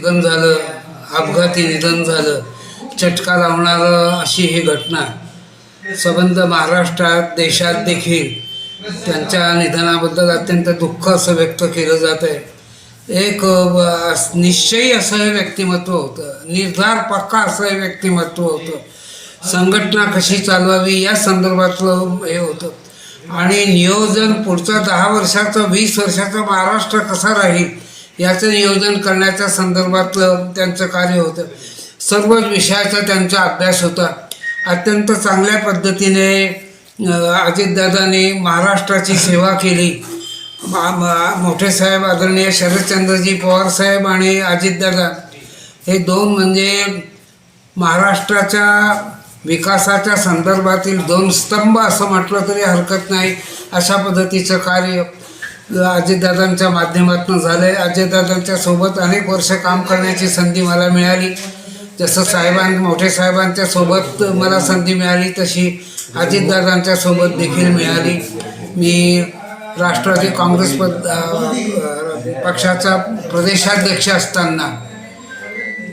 निधन झालं, अपघाती निधन झालं, चटका लावणारं अशी ही घटना संबंध महाराष्ट्रात देशात देखील त्यांच्या निधनाबद्दल अत्यंत दुःख असं व्यक्त केलं जात आहे. एक निश्चयी असं हे व्यक्तिमत्व होतं, निर्धार पक्का असं हे व्यक्तिमत्व होतं, संघटना कशी चालवावी या संदर्भातलं हे होतं आणि नियोजन पुढचं 10 वर्षाचं 20 वर्षाचं महाराष्ट्र कसा राहील याचं नियोजन करण्याच्या संदर्भातलं त्यांचं कार्य होतं. सर्वच विषयाचा त्यांचा अभ्यास होता. अत्यंत चांगल्या पद्धतीने अजितदादांनी महाराष्ट्राची सेवा केली. मोठे साहेब आदरणीय शरदचंद्रजी पवार साहेब आणि अजितदादा हे दोन म्हणजे महाराष्ट्राच्या विकासाच्या संदर्भातील 2 स्तंभ असं म्हटलं तरी हरकत नाही. अशा पद्धतीचं कार्य अजितदादांच्या माध्यमातून झालं आहे. अजितदादांच्या सोबत अनेक वर्ष काम करण्याची संधी मला मिळाली. जसं मोठे साहेबांच्या सोबत मला संधी मिळाली तशी अजितदादांच्या सोबत देखील मिळाली. मी राष्ट्रवादी काँग्रेस पक्षाचा प्रदेशाध्यक्ष असताना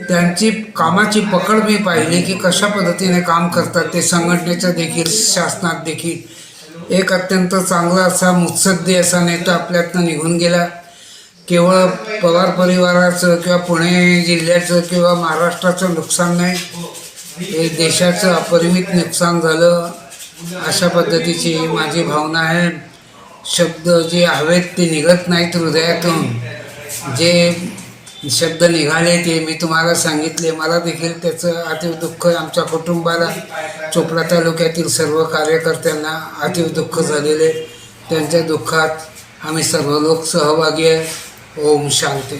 त्यांची कामाची पकड मी पाहिली की कशा पद्धतीने काम करतात ते. संघटनेचं देखील शासनात देखील एक अत्यंत चांगला असा मुत्सद्दी असा नेता आपल्यातनं निघून गेला. केवळ पवार परिवाराचं किंवा पुणे जिल्ह्याचं किंवा महाराष्ट्राचं नुकसान नाही, हे देशाचं अपरिमित नुकसान झालं. अशा पद्धतीची माझी भावना आहे. शब्द जे हवेत ते निघत नाहीत हृदयातून. जे शब्द निघाले ते मी तुम्हाला सांगितले. मला देखील त्याचं अतीव दुःख, आमच्या कुटुंबाला, चोपडा तालुक्यातील सर्व कार्यकर्त्यांना अतीव दुःख झालेले. त्यांच्या दुःखात आम्ही सर्व लोक सहभागी आहे. ओम शांती.